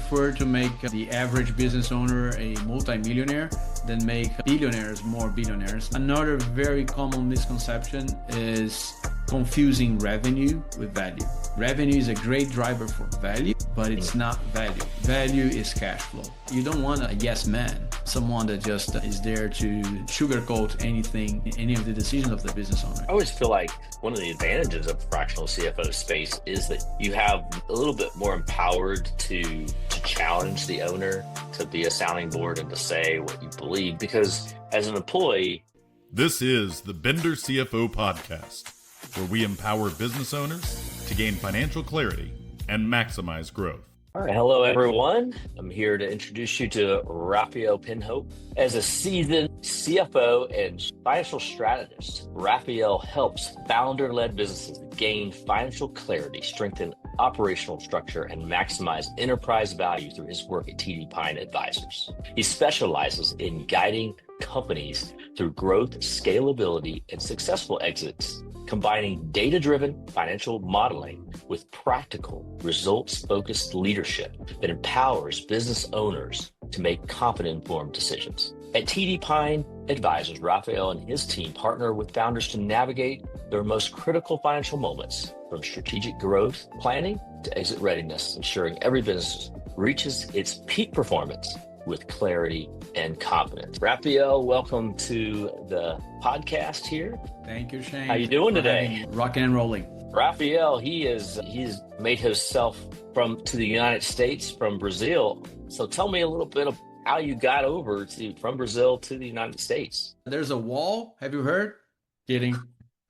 prefer to make the average business owner a multimillionaire than make billionaires more billionaires. Another very common misconception is confusing revenue with value. Revenue is a great driver for value, but it's not value. Value is cash flow. You don't want a yes man, someone that just is there to sugarcoat anything, any of the decisions of the business owner. I always feel like one of the advantages of fractional CFO space is that you have a little bit more empowered to challenge the owner, to be a sounding board and to say what you believe. Because as an employee, this is the Bender CFO Podcast, where we empower business owners to gain financial clarity and maximize growth. All right, hello everyone. I'm here to introduce you to Rafael Pinho. As a seasoned CFO and financial strategist, Rafael helps founder-led businesses gain financial clarity, strengthen operational structure, and maximize enterprise value through his work at TD Pine Advisors. He specializes in guiding companies through growth, scalability, and successful exits, combining data-driven financial modeling with practical, results-focused leadership that empowers business owners to make confident, informed decisions. At TD Pine Advisors, Rafael and his team partner with founders to navigate their most critical financial moments, from strategic growth planning to exit readiness, ensuring every business reaches its peak performance with clarity and confidence. Rafael, welcome to the podcast here. Thank you, Shane. How you doing today? Rocking and rolling. Rafael, he's made himself to the United States from Brazil. So tell me a little bit of how you got over from Brazil to the United States. There's a wall. Have you heard? Kidding.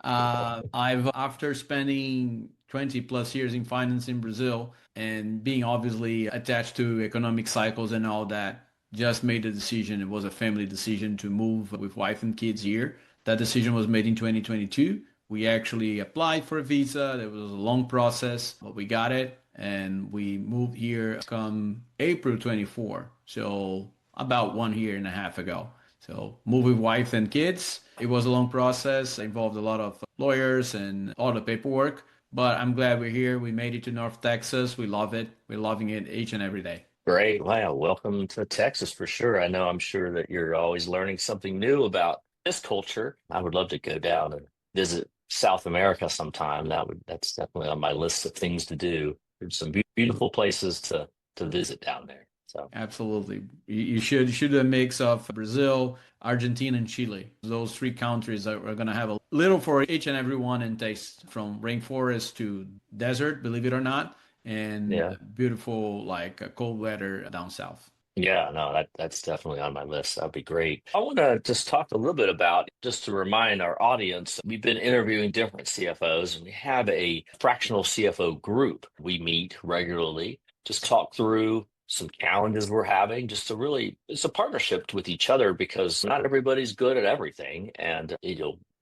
After spending 20 plus years in finance in Brazil and being obviously attached to economic cycles and all that, just made the decision. It was a family decision to move with wife and kids here. That decision was made in 2022. We actually applied for a visa. There was a long process, but we got it. And we moved here come April 24. So about 1.5 years ago. So moved with wife and kids. It was a long process. It involved a lot of lawyers and all the paperwork. But I'm glad we're here. We made it to North Texas. We love it. We're loving it each and every day. Great. Wow. Welcome to Texas for sure. I'm sure that you're always learning something new about this culture. I would love to go down and visit South America sometime. That's definitely on my list of things to do. There's some beautiful places to visit down there. So absolutely. You should do a mix of Brazil, Argentina, and Chile. Those three countries are going to have a little for each and every one and taste, from rainforest to desert, believe it or not. And beautiful, cold weather down south. Yeah, no, that's definitely on my list. That'd be great. I want to just talk a little bit about, just to remind our audience, we've been interviewing different CFOs, and we have a fractional CFO group. We meet regularly, just talk through some challenges we're having, it's a partnership with each other, because not everybody's good at everything. And,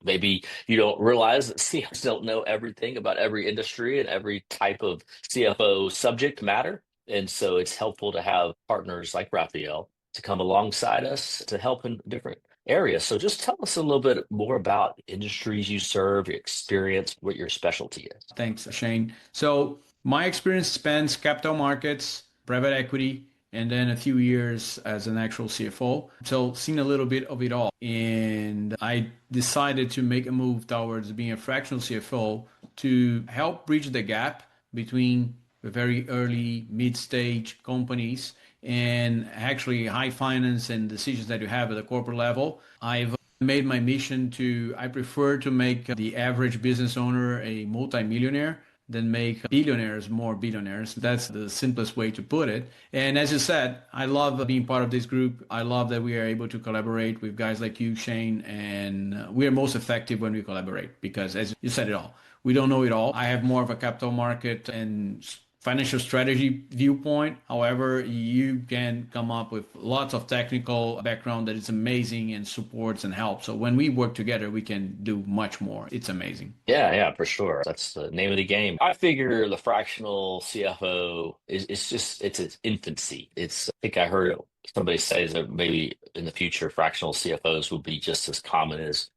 maybe you don't realize that CFOs don't know everything about every industry and every type of CFO subject matter. And so it's helpful to have partners like Rafael to come alongside us to help in different areas. So just tell us a little bit more about industries you serve, your experience, what your specialty is. Thanks, Shane. So my experience spans capital markets, private equity, and then a few years as an actual CFO. So seen a little bit of it all. And I decided to make a move towards being a fractional CFO to help bridge the gap between the very early mid-stage companies and actually high finance and decisions that you have at the corporate level. I've made my mission I prefer to make the average business owner a multimillionaire than make billionaires more billionaires. That's the simplest way to put it. And as you said, I love being part of this group. I love that we are able to collaborate with guys like you, Shane, and we are most effective when we collaborate, because as you said it all, we don't know it all. I have more of a capital market and financial strategy viewpoint. However, you can come up with lots of technical background that is amazing and supports and helps. So when we work together, we can do much more. It's amazing. Yeah, for sure. That's the name of the game. I figure the fractional CFO it's its infancy. I think I heard somebody say that maybe in the future, fractional CFOs will be just as common as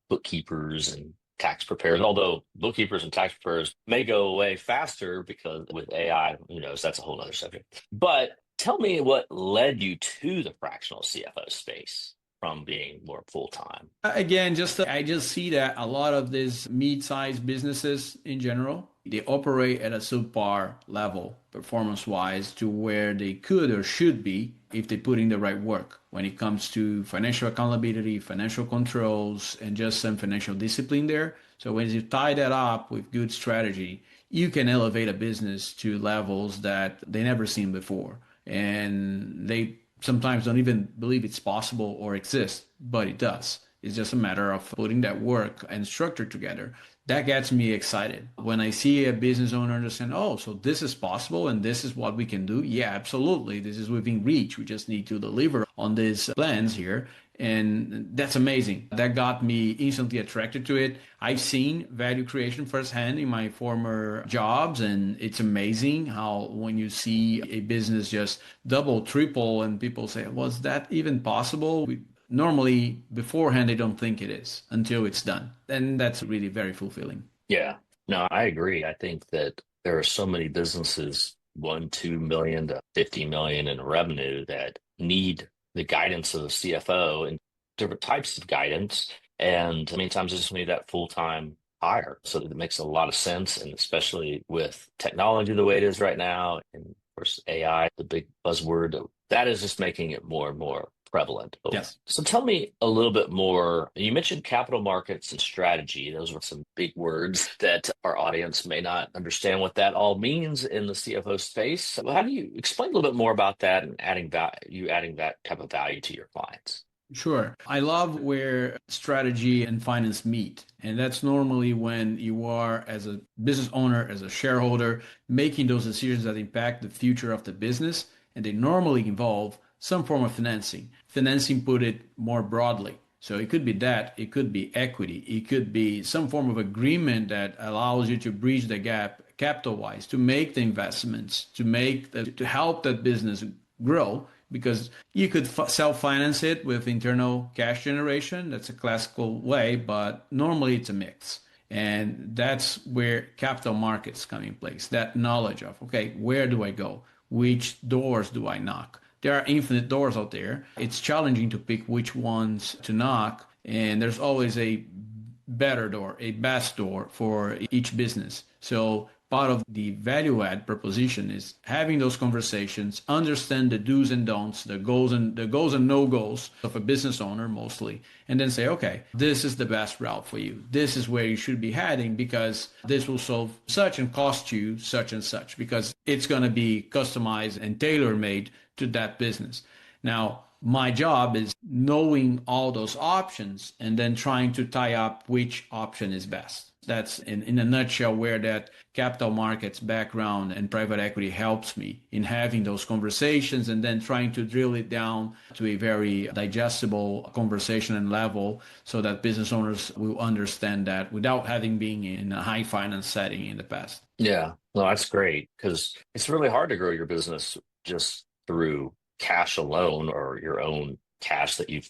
bookkeepers and tax preparers, although bookkeepers and tax preparers may go away faster because with AI, who knows, that's a whole other subject. But tell me what led you to the fractional CFO space from being more full-time. Again, I just see that a lot of these mid-sized businesses in general, they operate at a subpar level performance-wise to where they could or should be if they put in the right work when it comes to financial accountability, financial controls, and just some financial discipline there. So when you tie that up with good strategy, you can elevate a business to levels that they never seen before. And they sometimes don't even believe it's possible or exists, but it does. It's just a matter of putting that work and structure together. That gets me excited. When I see a business owner understand, oh, so this is possible and this is what we can do. Yeah, absolutely. This is within reach. We just need to deliver on these plans here. And that's amazing. That got me instantly attracted to it. I've seen value creation firsthand in my former jobs, and it's amazing how when you see a business just double, triple, and people say, was that even possible? Normally, beforehand, they don't think it is until it's done. And that's really very fulfilling. Yeah, no, I agree. I think that there are so many businesses, 1, 2 million to 50 million in revenue that need the guidance of the CFO and different types of guidance. And many times I just need that full-time hire. So it makes a lot of sense. And especially with technology the way it is right now, and of course, AI, the big buzzword, that is just making it more and more prevalent. Yes. So tell me a little bit more. You mentioned capital markets and strategy. Those were some big words that our audience may not understand what that all means in the CFO space. So how do you explain a little bit more about that and adding that type of value to your clients? Sure. I love where strategy and finance meet. And that's normally when you are, as a business owner, as a shareholder, making those decisions that impact the future of the business. And they normally involve some form of financing. Financing, put it more broadly. So it could be debt, it could be equity, it could be some form of agreement that allows you to bridge the gap capital-wise, to make the investments, to help that business grow, because you could self-finance it with internal cash generation. That's a classical way, but normally it's a mix. And that's where capital markets come in place, that knowledge of, okay, where do I go? Which doors do I knock? There are infinite doors out there. It's challenging to pick which ones to knock, and there's always a better door, a best door for each business. So part of the value add proposition is having those conversations, understand the do's and don'ts, the goals and no goals of a business owner mostly, and then say, okay, this is the best route for you. This is where you should be heading because this will solve such and cost you such and such, because it's going to be customized and tailor-made to that business. Now, my job is knowing all those options and then trying to tie up which option is best. That's in a nutshell where that capital markets background and private equity helps me in having those conversations and then trying to drill it down to a very digestible conversation and level so that business owners will understand that without having been in a high finance setting in the past. Yeah, no, that's great because it's really hard to grow your business just through cash alone or your own cash that you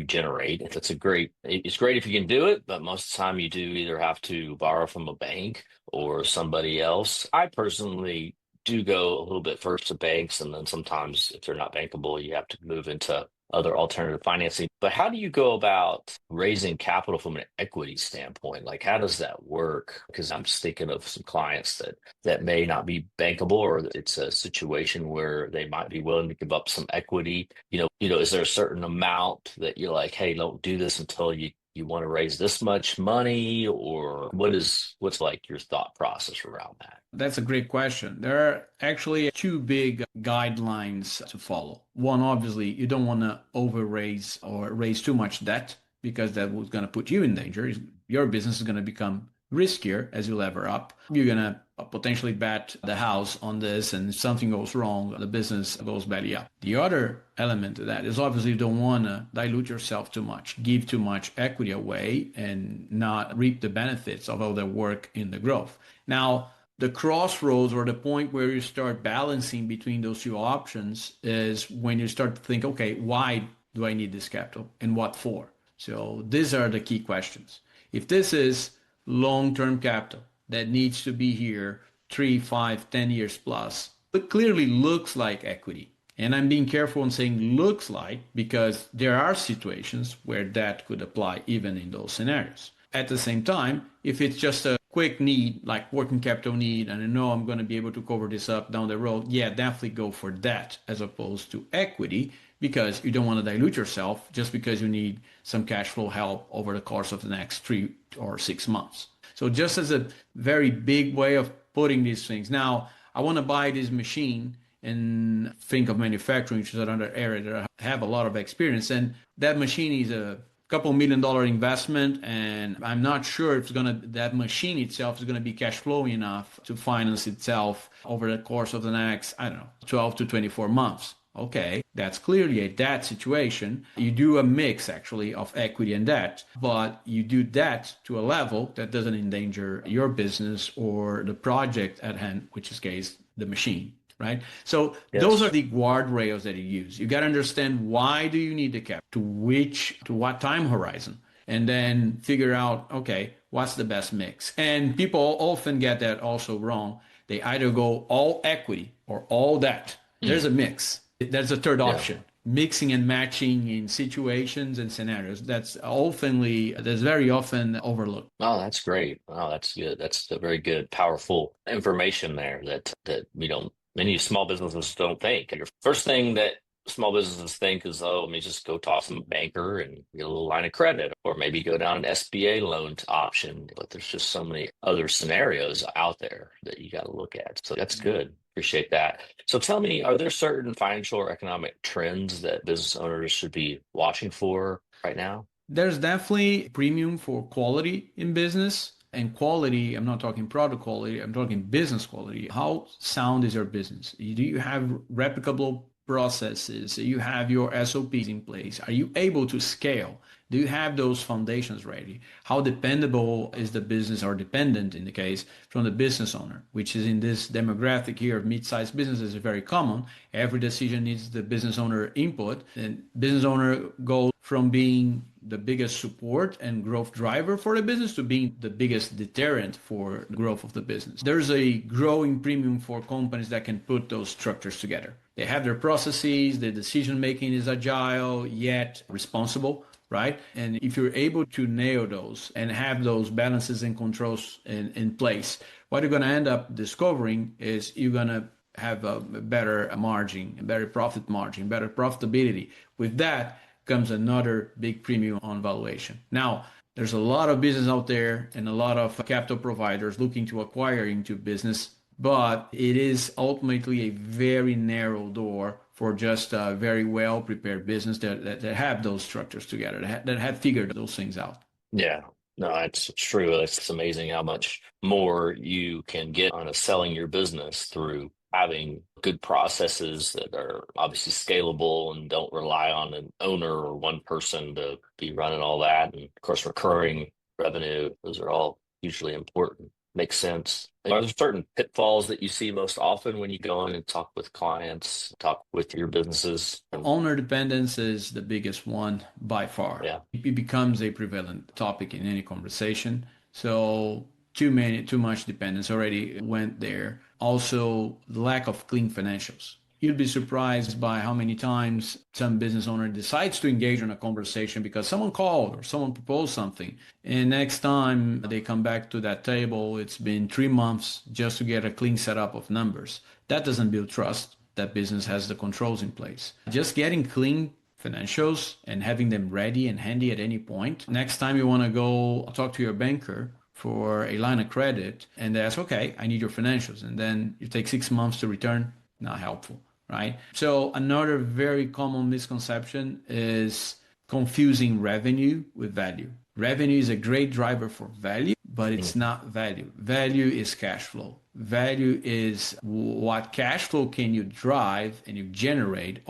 generate. It's great if you can do it, but most of the time you do either have to borrow from a bank or somebody else. I personally do go a little bit first to banks, and then sometimes if they're not bankable, you have to move into other alternative financing. But how do you go about raising capital from an equity standpoint? Like, how does that work? Because I'm just thinking of some clients that may not be bankable, or it's a situation where they might be willing to give up some equity. Is there a certain amount that you're like, hey, don't do this until you want to raise this much money, or what's like your thought process around that? That's a great question. There are actually two big guidelines to follow. One, obviously, you don't want to over-raise or raise too much debt because that was going to put you in danger. Your business is going to become riskier as you lever up. You're going to potentially bet the house on this, and if something goes wrong, the business goes belly up. The other element to that is obviously you don't want to dilute yourself too much, give too much equity away, and not reap the benefits of all the work in the growth. Now, the crossroads or the point where you start balancing between those two options is when you start to think, okay, why do I need this capital and what for? So these are the key questions. If this is long-term capital that needs to be here 3, 5, 10 years plus, it clearly looks like equity. And I'm being careful in saying looks like because there are situations where that could apply even in those scenarios. At the same time, if it's just a quick need, like working capital need, and I know I'm going to be able to cover this up down the road, yeah, definitely go for that as opposed to equity because you don't want to dilute yourself just because you need some cash flow help over the course of the next 3 or 6 months. So just as a very big way of putting these things. Now, I want to buy this machine and think of manufacturing, which is another area that I have a lot of experience. And that machine is a couple $1 million investment, and I'm not sure if that machine itself is gonna be cash flowing enough to finance itself over the course of the next, 12 to 24 months. Okay, that's clearly a debt situation. You do a mix actually of equity and debt, but you do that to a level that doesn't endanger your business or the project at hand, which is case the machine. Right? So Yes. Those are the guardrails that you use. You got to understand why do you need the cap, to what time horizon, and then figure out, okay, what's the best mix? And people often get that also wrong. They either go all equity or all debt. There's a mix. There's a third option. Mixing and matching in situations and scenarios. That's very often overlooked. Oh, that's great. Oh, that's good. That's a very good, powerful information there that many small businesses don't think. Your first thing that small businesses think is, oh, let me just go talk to a banker and get a little line of credit, or maybe go down an SBA loan option. But there's just so many other scenarios out there that you got to look at. So that's good. Appreciate that. So tell me, are there certain financial or economic trends that business owners should be watching for right now? There's definitely a premium for quality in business. And quality, I'm not talking product quality, I'm talking business quality. How sound is your business? Do you have replicable processes? Do you have your SOPs in place? Are you able to scale? Do you have those foundations ready? How dependable is the business, or dependent in the case, from the business owner, which is in this demographic here of mid-sized businesses is very common. Every decision needs the business owner input, and business owner goes from being the biggest support and growth driver for the business to being the biggest deterrent for the growth of the business. There's a growing premium for companies that can put those structures together. They have their processes, the decision making is agile yet responsible, right? And if you're able to nail those and have those balances and controls in place, what you're going to end up discovering is you're going to have a better margin, a better profit margin, better profitability. With that comes another big premium on valuation. Now, there's a lot of business out there and a lot of capital providers looking to acquire into business, but it is ultimately a very narrow door for just a very well prepared business that have those structures together, that have figured those things out. Yeah, no, it's true. It's amazing how much more you can get on selling your business through having good processes that are obviously scalable and don't rely on an owner or one person to be running all that. And of course, recurring revenue, those are all hugely important. Makes sense. Are there certain pitfalls that you see most often when you go in and talk with clients, talk with your businesses? Owner dependence is the biggest one by far. Yeah. It becomes a prevalent topic in any conversation. So too much dependence already went there. Also, the lack of clean financials. You'd be surprised by how many times some business owner decides to engage in a conversation because someone called or someone proposed something. And next time they come back to that table, it's been 3 months just to get a clean setup of numbers. That doesn't build trust. That business has the controls in place. Just getting clean financials and having them ready and handy at any point. Next time you want to go talk to your banker for a line of credit and they ask, okay, I need your financials. And then you take 6 months to return, not helpful. Right? So another very common misconception is confusing revenue with value. Revenue is a great driver for value, but it's not value. Value is cash flow. Value is what cash flow can you drive and you generate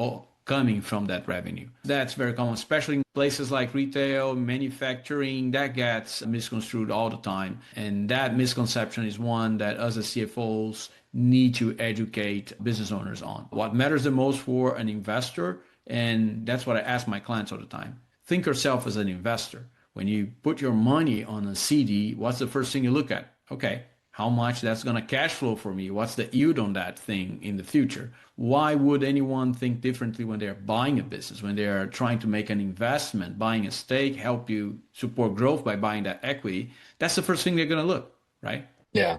coming from that revenue. That's very common, especially in places like retail, manufacturing, that gets misconstrued all the time. And that misconception is one that us as CFOs need to educate business owners on. What matters the most for an investor, and that's what I ask my clients all the time, think yourself as an investor. When you put your money on a CD, what's the first thing you look at? Okay, how much that's going to cash flow for me? What's the yield on that thing in the future? Why would anyone think differently when they're buying a business, when they're trying to make an investment, buying a stake, help you support growth by buying that equity? That's the first thing they're going to look, right? Yeah,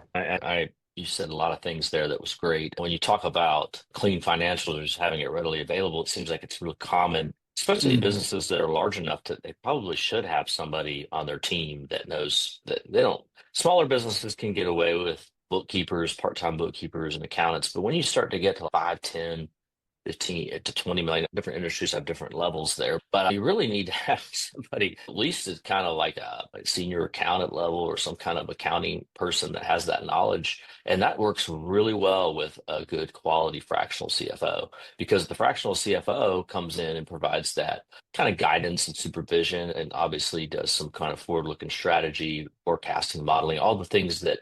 you said a lot of things there that was great. When you talk about clean financials or just having it readily available, it seems like it's real common, especially in Mhm. businesses that are large enough that they probably should have somebody on their team that knows that they don't. Smaller businesses can get away with bookkeepers, part-time bookkeepers, and accountants, but when you start to get to 5, 10, 15 to 20 million, different industries have different levels there, but you really need to have somebody at least is kind of like a senior accountant level or some kind of accounting person that has that knowledge. And that works really well with a good quality fractional CFO, because the fractional CFO comes in and provides that kind of guidance and supervision, and obviously does some kind of forward-looking strategy, forecasting, modeling, all the things that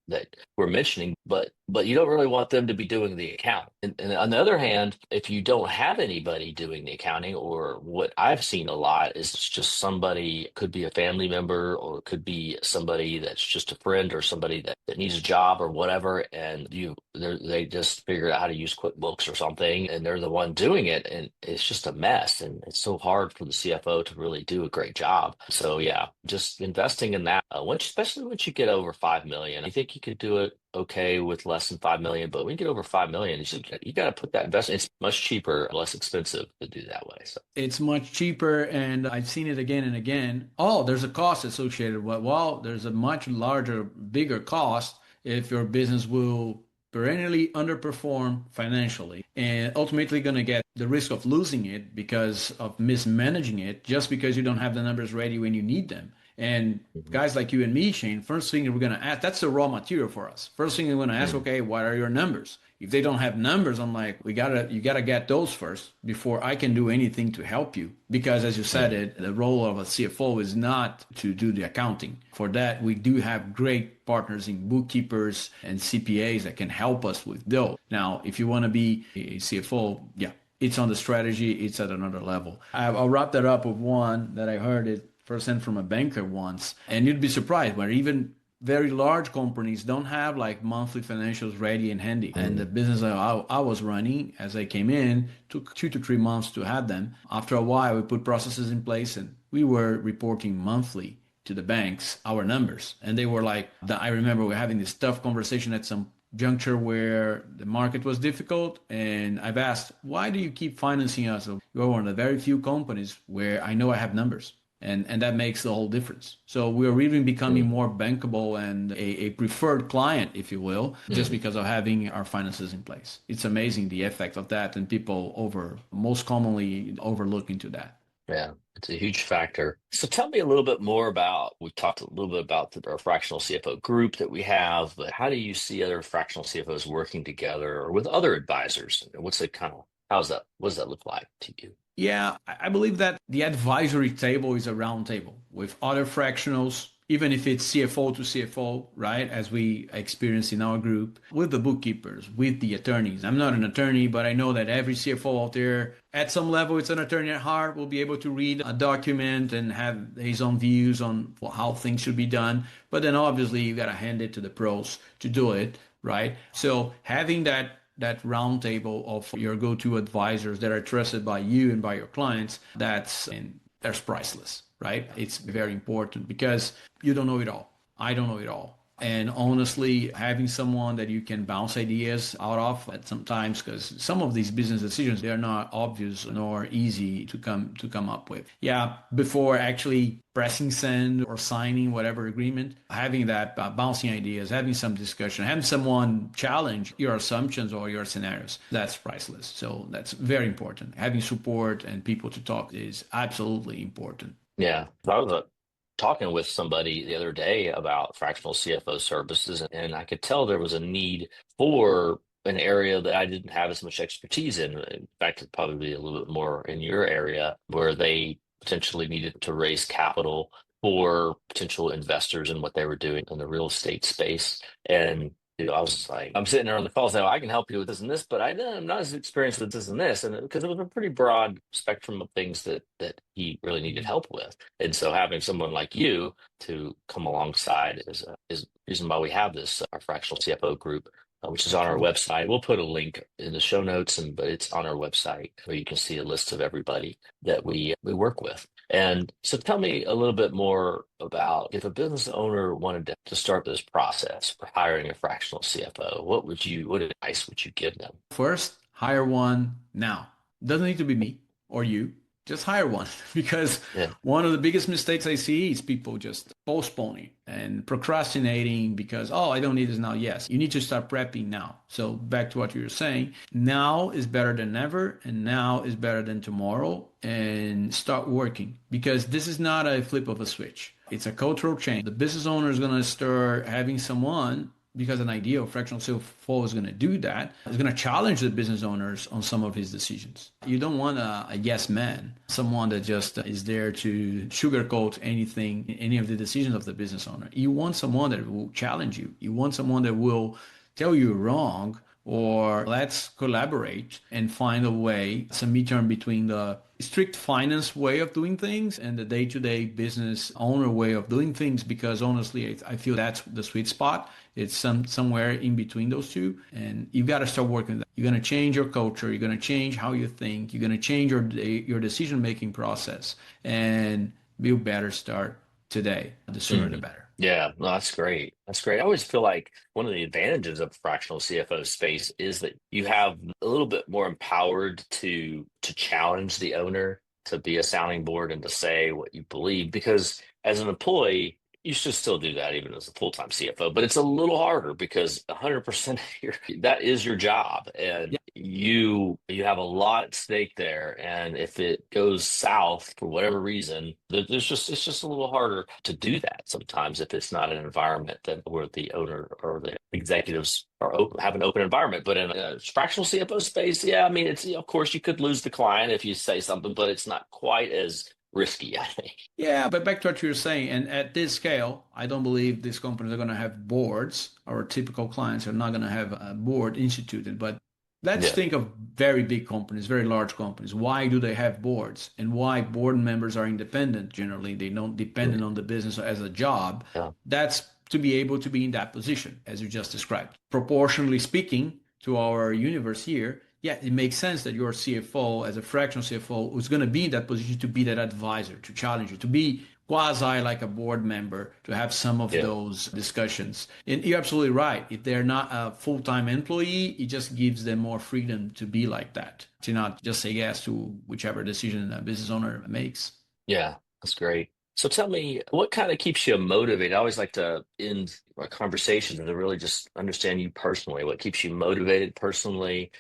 that we're mentioning, but you don't really want them to be doing the account. And on the other hand, if you don't have anybody doing the accounting, or what I've seen a lot is it's just somebody, could be a family member, or it could be somebody that's just a friend, or somebody that needs a job or whatever, and they just figure out how to use QuickBooks or something, and they're the one doing it, and it's just a mess, and it's so hard for the CFO to really do a great job. So yeah, just investing in that, especially once you get over 5 million, I think you could do it okay with less than 5 million, but when you get over 5 million, you got to put that investment. It's much cheaper, less expensive to do that way. So It's much cheaper, and I've seen it again and again. Oh, there's a cost associated with, well, there's a much larger, bigger cost if your business will perennially underperform financially and ultimately going to get the risk of losing it because of mismanaging it just because you don't have the numbers ready when you need them. And mhm. guys like you and me, Shane, first thing we're going to ask, that's the raw material for us. First thing we're going to ask, Mhm. okay, what are your numbers? If they don't have numbers, I'm like, you gotta get those first before I can do anything to help you. Because as you said Mhm. it, the role of a CFO is not to do the accounting. For that, we do have great partners in bookkeepers and CPAs that can help us with those. Now, if you want to be a CFO, yeah, it's on the strategy, it's at another level. I'll wrap that up with one that I heard it firsthand from a banker once, and you'd be surprised where even very large companies don't have like monthly financials ready and handy. And the Mhm. business that I was running as I came in took 2 to 3 months to have them. After a while, we put processes in place and we were reporting monthly to the banks our numbers. And they were like, I remember we were having this tough conversation at some juncture where the market was difficult, and I've asked, why do you keep financing us? You're one of the very few companies where I know I have numbers, and that makes the whole difference. So we're really becoming Mhm. more bankable and a preferred client, if you will, just Mhm. because of having our finances in place. It's amazing the effect of that, and people most commonly overlook into that. Yeah, it's a huge factor. So tell me a little bit more about, we talked a little bit about our fractional CFO group that we have, but how do you see other fractional CFOs working together or with other advisors? What's it kind of, what does that look like to you? Yeah, I believe that the advisory table is a round table with other fractionals, even if it's CFO to CFO, right? As we experience in our group, with the bookkeepers, with the attorneys. I'm not an attorney, but I know that every CFO out there, at some level, it's an attorney at heart, will be able to read a document and have his own views on how things should be done. But then obviously, you got to hand it to the pros to do it, right? So having that round table of your go-to advisors that are trusted by you and by your clients, that's priceless, right? It's very important because you don't know it all. I don't know it all. And honestly, having someone that you can bounce ideas out of at sometimes, because some of these business decisions, they're not obvious nor easy to come up with. Yeah, before actually pressing send or signing whatever agreement, having that bouncing ideas, having some discussion, having someone challenge your assumptions or your scenarios, that's priceless. So that's very important. Having support and people to talk is absolutely important. Yeah, I was talking with somebody the other day about fractional CFO services, and I could tell there was a need for an area that I didn't have as much expertise in. In fact, it'd probably be a little bit more in your area where they potentially needed to raise capital for potential investors in what they were doing in the real estate space. And I was like, I'm sitting there on the call saying, I can help you with this and this, but I'm not as experienced with this and this. And because it was a pretty broad spectrum of things that he really needed help with. And so having someone like you to come alongside is the reason why we have this, our fractional CFO group, which is on our Absolutely. website. We'll put a link in the show notes, but it's on our website where you can see a list of everybody that we work with. And so tell me a little bit more about if a business owner wanted to start this process for hiring a fractional CFO, what advice would you give them? First, hire one now. Doesn't need to be me or you. Just hire one because Yeah. one of the biggest mistakes I see is people just postponing and procrastinating because, oh, I don't need this now. Yes, you need to start prepping now. So back to what you were saying, now is better than ever and now is better than tomorrow, and start working because this is not a flip of a switch. It's a cultural change. The business owner is going to start having someone because an idea of fractional CFO is going to do that. It's going to challenge the business owners on some of his decisions. You don't want a yes man, someone that just is there to sugarcoat anything, any of the decisions of the business owner. You want someone that will challenge you. You want someone that will tell you wrong, or let's collaborate and find a way, some midterm between the strict finance way of doing things and the day-to-day business owner way of doing things, because honestly, I feel that's the sweet spot. It's somewhere in between those two, and you've got to start working that. You're going to change your culture. You're going to change how you think. You're going to change your decision-making process, and you better start today. The sooner, the better. Yeah, no, that's great. That's great. I always feel like one of the advantages of fractional CFO space is that you have a little bit more empowered to challenge the owner, to be a sounding board and to say what you believe. Because as an employee, you should still do that even as a full-time CFO, but it's a little harder because 100% of that is your job, and Yeah. you have a lot at stake there. And if it goes south for whatever reason, it's just a little harder to do that sometimes if it's not an environment where the owner or the executives have an open environment. But in a fractional CFO space, yeah, I mean, it's, of course you could lose the client if you say something, but it's not quite as risky, I think. Yeah, but back to what you were saying, and at this scale, I don't believe these companies are going to have boards. Our typical clients are not going to have a board instituted. But let's Yeah. think of very big companies, very large companies. Why do they have boards? And why board members are independent generally? They don't depend on the business as a job. Yeah. That's to be able to be in that position, as you just described. Proportionally speaking to our universe here, yeah, it makes sense that your CFO, as a fractional CFO, is going to be in that position to be that advisor, to challenge you, to be quasi like a board member, to have some of Yeah. those discussions. And you're absolutely right. If they're not a full-time employee, it just gives them more freedom to be like that, to not just say yes to whichever decision a business owner makes. Yeah, that's great. So tell me, what kind of keeps you motivated? I always like to end my conversations and to really just understand you personally. What keeps you motivated personally?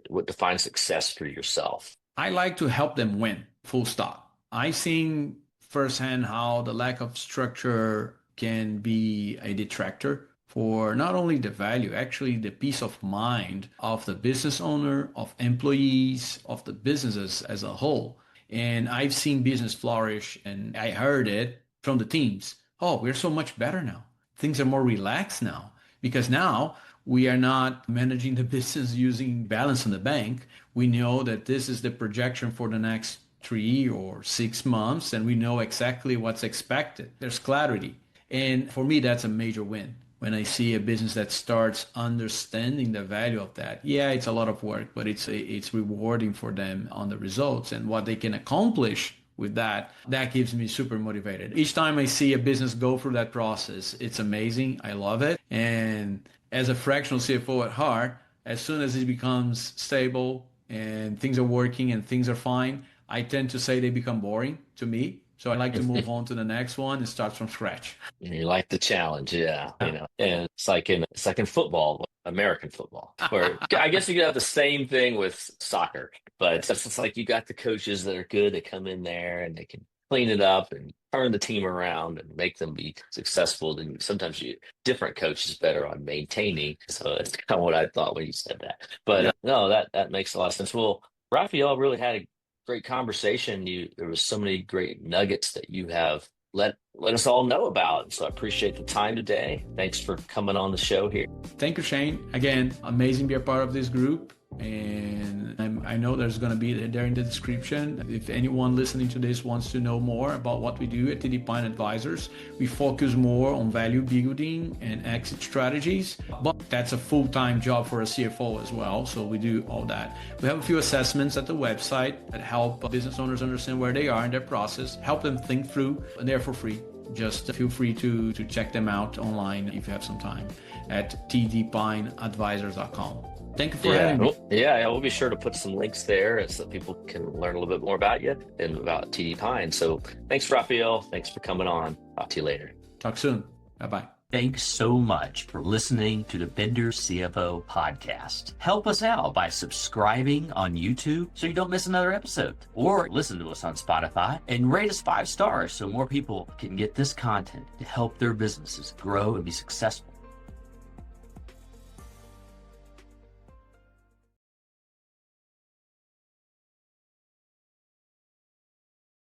What defines success for yourself? I like to help them win, full stop. I've seen firsthand how the lack of structure can be a detractor for not only the value, actually the peace of mind of the business owner, of employees, of the businesses as a whole. And I've seen business flourish, and I heard it from the teams. Oh, we're so much better now. Things are more relaxed now because now we are not managing the business using balance in the bank. We know that this is the projection for the next 3 or 6 months, and we know exactly what's expected. There's clarity. And for me, that's a major win. When I see a business that starts understanding the value of that, yeah, it's a lot of work, but it's rewarding for them on the results and what they can accomplish with that. That keeps me super motivated. Each time I see a business go through that process, it's amazing. I love it. And as a fractional CFO at heart, as soon as it becomes stable and things are working and things are fine, I tend to say they become boring to me. So I like to move on to the next one and start from scratch. You like the challenge, yeah. And it's like in football, American football, where I guess you could have the same thing with soccer, but it's just like you got the coaches that are good. They come in there and they can clean it up and turn the team around and make them be successful. Then sometimes different coaches better on maintaining. So that's kind of what I thought when you said that. But Yeah. no, that makes a lot of sense. Well, Rafael really had a great conversation. There was so many great nuggets that you have let us all know about. So I appreciate the time today. Thanks for coming on the show here. Thank you, Shane. Again, amazing to be a part of this group. And I know there's going to be there in the description. If anyone listening to this wants to know more about what we do at TD Pine Advisors, we focus more on value building and exit strategies, but that's a full-time job for a CFO as well. So we do all that. We have a few assessments at the website that help business owners understand where they are in their process, help them think through, and they're for free. Just feel free to check them out online if you have some time at tdpineadvisors.com. Thank you for having me. Yeah, we'll be sure to put some links there so that people can learn a little bit more about you and about TD Pine. So thanks, Rafael. Thanks for coming on. Talk to you later. Talk soon. Bye-bye. Thanks so much for listening to the Bender CFO Podcast. Help us out by subscribing on YouTube so you don't miss another episode, or listen to us on Spotify and rate us 5 stars so more people can get this content to help their businesses grow and be successful.